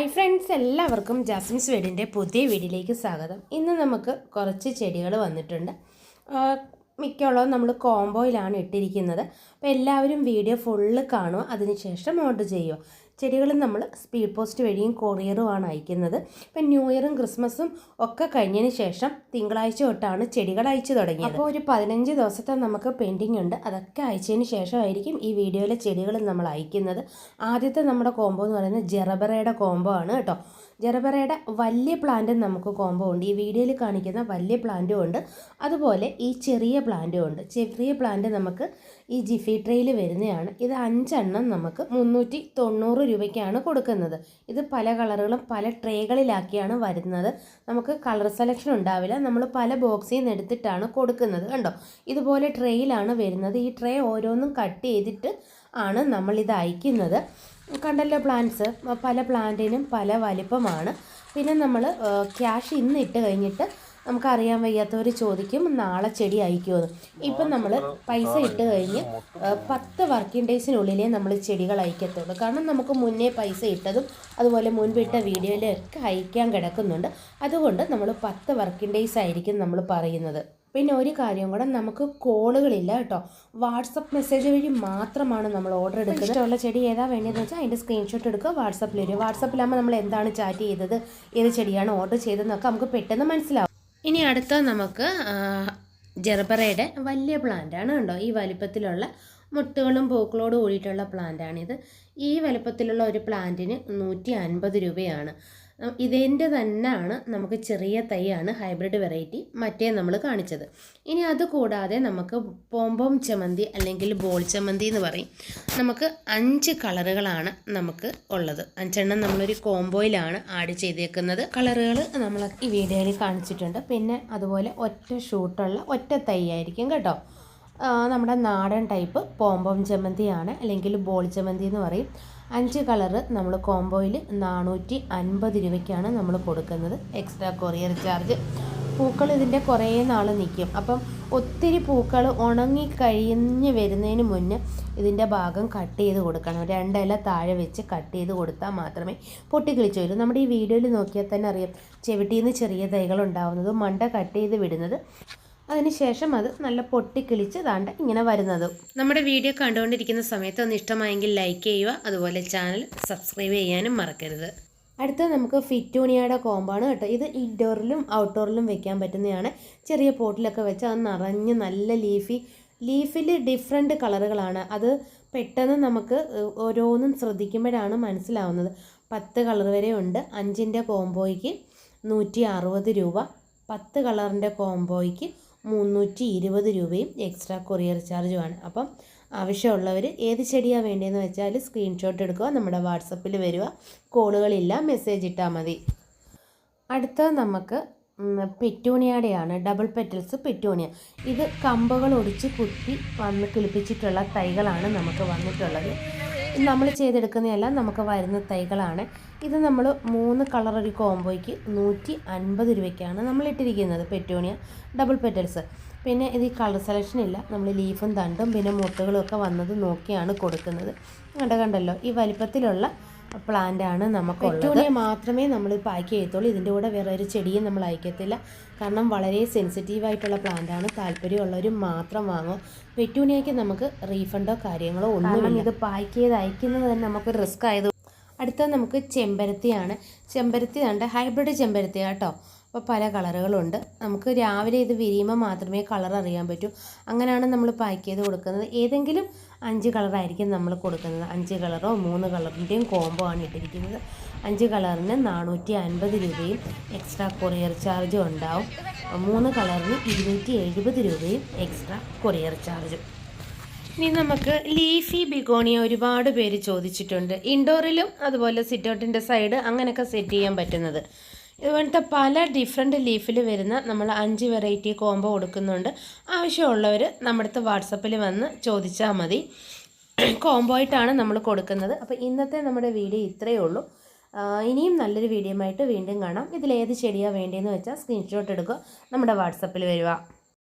Hi friends, എല്ലാവർക്കും Jasmine's വീടിൻ്റെ പുതിയ വീഡിയോയിലേക്ക് സ്വാഗതം. ഇന്ന് നമുക്ക് കുറച്ച് ചെടികൾ വന്നിട്ടുണ്ട്. മിക്കുള്ളതും നമ്മൾ കോംബോയിലാണ് ഇട്ടിരിക്കുന്നത്. അപ്പോൾ എല്ലാവരും വീഡിയോ ഫുള്ള് കാണുക, അതിനുശേഷം ഓർഡർ ചെയ്യുക. ചെടികൾ നമ്മൾ സ്പീഡ് പോസ്റ്റ് വഴിയും കൊറിയറുമാണ് അയക്കുന്നത്. ഇപ്പം ന്യൂ ഇയറും ക്രിസ്മസും ഒക്കെ കഴിഞ്ഞതിന് ശേഷം തിങ്കളാഴ്ച തൊട്ടാണ് ചെടികൾ അയച്ചു തുടങ്ങിയത്. അപ്പോൾ ഒരു 15 ദിവസത്തെ നമുക്ക് പെൻഡിങ് ഉണ്ട്. അതൊക്കെ അയച്ചതിന് ശേഷമായിരിക്കും ഈ വീഡിയോയിലെ ചെടികൾ നമ്മൾ അയക്കുന്നത്. ആദ്യത്തെ നമ്മുടെ കോംബോ എന്ന് പറയുന്നത് ജെറബറയുടെ കോംബോ ആണ് കേട്ടോ. ജെറബറയുടെ വലിയ പ്ലാന്റും നമുക്ക് കോംബോ ഉണ്ട്. ഈ വീഡിയോയിൽ കാണിക്കുന്ന വലിയ പ്ലാന്റും ഉണ്ട്, അതുപോലെ ഈ ചെറിയ പ്ലാന്റും ഉണ്ട്. ചെറിയ പ്ലാന്റ് നമുക്ക് ഈ ജിഫി ട്രേയിൽ വരുന്നതാണ്. ഇത് 5 എണ്ണം നമുക്ക് 390 രൂപയ്ക്കാണ് കൊടുക്കുന്നത്. ഇത് പല കളറുകളും പല ട്രേകളിലാക്കിയാണ് വരുന്നത്. നമുക്ക് കളർ സെലക്ഷൻ ഉണ്ടാവില്ല, നമ്മൾ പല ബോക്സിൽ നിന്ന് എടുത്തിട്ടാണ് കൊടുക്കുന്നത്. കണ്ടോ, ഇതുപോലെ ട്രേയിലാണ് വരുന്നത്. ഈ ട്രേ ഓരോന്നും കട്ട് ചെയ്തിട്ട് ആണ് നമ്മളിത് അയക്കുന്നത്. കണ്ടല്ലോ, പ്ലാന്റ്സ് പല പ്ലാന്റിനും പല വലിപ്പമാണ്. പിന്നെ നമ്മൾ ക്യാഷ് ഇന്ന് ഇട്ട് കഴിഞ്ഞിട്ട് നമുക്കറിയാൻ വയ്യാത്തവർ ചോദിക്കും നാളെ ചെടി അയക്കുമെന്ന്. ഇപ്പം നമ്മൾ പൈസ ഇട്ട് കഴിഞ്ഞ് 10 വർക്കിംഗ് ഡേയ്സിനുള്ളിലേ നമ്മൾ ചെടികൾ അയക്കത്തുള്ളൂ. കാരണം നമുക്ക് മുന്നേ പൈസ ഇട്ടതും അതുപോലെ മുൻപിട്ട വീഡിയോയിലൊക്കെ അയക്കാൻ കിടക്കുന്നുണ്ട്. അതുകൊണ്ട് നമ്മൾ 10 വർക്കിംഗ് ഡേയ്സ് ആയിരിക്കും നമ്മൾ പറയുന്നത്. പിന്നെ ഒരു കാര്യം കൂടെ, നമുക്ക് കോളുകളില്ല കേട്ടോ. വാട്സപ്പ് മെസ്സേജ് വഴി മാത്രമാണ് നമ്മൾ ഓർഡർ എടുക്കുന്നത്. ഇഷ്ടമുള്ള ചെടി ഏതാ വേണ്ടതെന്ന് വെച്ചാൽ അതിൻ്റെ സ്ക്രീൻഷോട്ട് എടുക്കുക, വാട്സപ്പിൽ വരും. വാട്സപ്പിലാകുമ്പോൾ നമ്മൾ എന്താണ് ചാറ്റ് ചെയ്തത്, ഏത് ചെടിയാണ് ഓർഡർ ചെയ്തതെന്നൊക്കെ നമുക്ക് പെട്ടെന്ന് മനസ്സിലാവും. ഇനി അടുത്ത നമുക്ക് ജെർബറയുടെ വലിയ പ്ലാന്റാണ് കണ്ടോ. ഈ വലിപ്പത്തിലുള്ള മുട്ടുകളും പൂക്കളോട് കൂടിയിട്ടുള്ള പ്ലാന്റാണിത്. ഈ വലിപ്പത്തിലുള്ള ഒരു പ്ലാന്റിന് 150 രൂപയാണ്. ഇതിൻ്റെ തന്നെയാണ് നമുക്ക് ചെറിയ തൈയാണ് ഹൈബ്രിഡ് വെറൈറ്റി മറ്റേ നമ്മൾ കാണിച്ചത്. ഇനി അതുകൂടാതെ നമുക്ക് പോംപോം ചെമന്തി അല്ലെങ്കിൽ ബോൾ ചെമന്തി എന്ന് പറയും. നമുക്ക് 5 കളറുകളാണ് നമുക്ക് ഉള്ളത്. 5 എണ്ണം നമ്മളൊരു കോംബോയിലാണ് ആഡ് ചെയ്തേക്കുന്നത്. കളറുകൾ നമ്മൾ ഈ വീഡിയോയിൽ കാണിച്ചിട്ടുണ്ട്. പിന്നെ അതുപോലെ ഒറ്റ ഷൂട്ടുള്ള ഒറ്റ തൈ ആയിരിക്കും കേട്ടോ. നമ്മുടെ നാടൻ ടൈപ്പ് പോംപോം ചെമന്തിയാണ്, അല്ലെങ്കിൽ ബോൾ ചെമന്തി എന്ന് പറയും. 5 കളറ് നമ്മൾ കോംബോയിൽ 450 രൂപയ്ക്കാണ് നമ്മൾ കൊടുക്കുന്നത്. Extra courier charge. പൂക്കൾ ഇതിൻ്റെ കുറേ നാൾ നിൽക്കും. അപ്പം ഒത്തിരി പൂക്കൾ ഉണങ്ങി കഴിഞ്ഞ് വരുന്നതിന് മുന്നേ ഇതിൻ്റെ ഭാഗം കട്ട് ചെയ്ത് കൊടുക്കണം. 2 ഇല താഴെ വെച്ച് കട്ട് ചെയ്ത് കൊടുത്താൽ മാത്രമേ പൊട്ടിക്കിളിച്ച് വരും. നമ്മുടെ ഈ വീഡിയോയിൽ നോക്കിയാൽ തന്നെ അറിയാം ചെവിട്ടിയിൽ നിന്ന് ചെറിയ തൈകൾ ഉണ്ടാവുന്നതും മണ്ട കട്ട് ചെയ്ത് വിടുന്നത്. അതിനുശേഷം അത് നല്ല പൊട്ടിക്കിളിച്ച് ദാണ്ട ഇങ്ങനെ വരുന്നതും. നമ്മുടെ വീഡിയോ കണ്ടുകൊണ്ടിരിക്കുന്ന സമയത്ത് ഒന്ന് ഇഷ്ടമായെങ്കിൽ ലൈക്ക് ചെയ്യുക, അതുപോലെ ചാനൽ സബ്സ്ക്രൈബ് ചെയ്യാനും മറക്കരുത്. അടുത്ത നമുക്ക് ഫിറ്റൂണിയയുടെ കോമ്പാണ് കേട്ടോ. ഇത് ഇൻഡോറിലും ഔട്ട്ഡോറിലും വെക്കാൻ പറ്റുന്നതാണ്. ചെറിയ പോട്ടിലൊക്കെ വെച്ച് അത് നിറഞ്ഞ് നല്ല ലീഫിൽ ഡിഫറെൻറ്റ് കളറുകളാണ്. അത് പെട്ടെന്ന് നമുക്ക് ഓരോന്നും ശ്രദ്ധിക്കുമ്പോഴാണ് മനസ്സിലാവുന്നത്. 10 കളർ വരെ ഉണ്ട്. 5ൻ്റെ കോംബോയ്ക്ക് 160 രൂപ, 10 കളറിൻ്റെ കോംബോയ്ക്ക് 320 രൂപയും എക്സ്ട്രാ കൊറിയർ ചാർജുമാണ്. അപ്പം ആവശ്യമുള്ളവർ ഏത് ചെടിയാണ് വേണ്ടതെന്ന് വെച്ചാൽ സ്ക്രീൻഷോട്ട് എടുക്കുക, നമ്മുടെ വാട്സപ്പിൽ വരിക. കോളുകളില്ല, മെസ്സേജ് ഇട്ടാൽ മതി. അടുത്തത് നമുക്ക് പെറ്റൂണിയയുടെയാണ്. Double petals petunia. ഇത് കമ്പുകൾ ഒടിച്ച് കുത്തി വന്ന് കിളിപ്പിച്ചിട്ടുള്ള തൈകളാണ് നമുക്ക് വന്നിട്ടുള്ളത്. നമ്മൾ ചെയ്തെടുക്കുന്നതെല്ലാം നമുക്ക് വരുന്ന തൈകളാണ്. ഇത് നമ്മൾ 3 കളർ ഒരു കോംബോയ്ക്ക് 150 രൂപയ്ക്കാണ് നമ്മൾ ഇട്ടിരിക്കുന്നത്. Petunia double petals. പിന്നെ ഇത് ഈ കളർ സെലക്ഷൻ ഇല്ല, നമ്മൾ ലീഫും തണ്ടും പിന്നെ മുട്ടുകളും ഒക്കെ വന്നത് നോക്കിയാണ് കൊടുക്കുന്നത്. കണ്ടല്ലോ, ഈ വലിപ്പത്തിലുള്ള പ്ലാന്റാണ് നമുക്കുള്ളത്. പെറ്റൂണിയ മാത്രമേ നമ്മൾ പാക്ക് ചെയ്യത്തുള്ളൂ. ഇതിൻ്റെ കൂടെ വേറെ ഒരു ചെടിയും നമ്മൾ അയക്കത്തില്ല. കാരണം വളരെ സെൻസിറ്റീവായിട്ടുള്ള പ്ലാന്റാണ്. താല്പര്യമുള്ളവർ മാത്രം വാങ്ങും. പെറ്റൂണിയയ്ക്ക് നമുക്ക് റീഫണ്ടോ കാര്യങ്ങളോ ഒന്നും. ഇത് പാക്ക് ചെയ്ത് അയക്കുന്നത് തന്നെ നമുക്ക് റിസ്ക് ആയത്. അടുത്തത് നമുക്ക് ചെമ്പരത്തിയാണ്. ചെമ്പരത്തി കണ്ട ഹൈബ്രിഡ് ചെമ്പരത്തി കേട്ടോ. അപ്പോൾ പല കളറുകളുണ്ട്. നമുക്ക് രാവിലെ ഇത് വിരിയുമ്പോൾ മാത്രമേ കളർ അറിയാൻ പറ്റൂ. അങ്ങനെയാണ് നമ്മൾ പാക്ക് ചെയ്ത് കൊടുക്കുന്നത്. ഏതെങ്കിലും 5 കളറായിരിക്കും നമ്മൾ കൊടുക്കുന്നത്. 5 കളറോ 3 കളറിൻ്റെയും കോംബോ ആണ് ഇട്ടിരിക്കുന്നത്. 5 കളറിന് 450 രൂപയും എക്സ്ട്രാ കൊറിയർ ചാർജും ഉണ്ടാവും. 3 കളറിന് 270 രൂപയും എക്സ്ട്രാ കൊറിയർ ചാർജും. ഇനി നമുക്ക് ലീഫി ബിഗോണിയ ഒരുപാട് പേര് ചോദിച്ചിട്ടുണ്ട്. ഇൻഡോറിലും അതുപോലെ സിറ്റൗട്ടിൻ്റെ സൈഡ് അങ്ങനെയൊക്കെ സെറ്റ് ചെയ്യാൻ പറ്റുന്നത്. ഇതുപോലത്തെ പല ഡിഫറെൻറ്റ് ലീഫിൽ വരുന്ന നമ്മൾ 5 വെറൈറ്റി കോംബോ കൊടുക്കുന്നുണ്ട്. ആവശ്യമുള്ളവർ നമ്മുടെ അടുത്ത് വാട്സപ്പിൽ വന്ന് ചോദിച്ചാൽ മതി. കോംബോ ആയിട്ടാണ് നമ്മൾ കൊടുക്കുന്നത്. അപ്പോൾ ഇന്നത്തെ നമ്മുടെ വീഡിയോ ഇത്രയേ ഉള്ളൂ. ഇനിയും നല്ലൊരു വീഡിയോ ആയിട്ട് വീണ്ടും കാണാം. ഇതിലേത് ചെടിയാണ് വേണ്ടതെന്ന് വെച്ചാൽ സ്ക്രീൻഷോട്ട് എടുക്കുക, നമ്മുടെ വാട്സപ്പിൽ വരിക.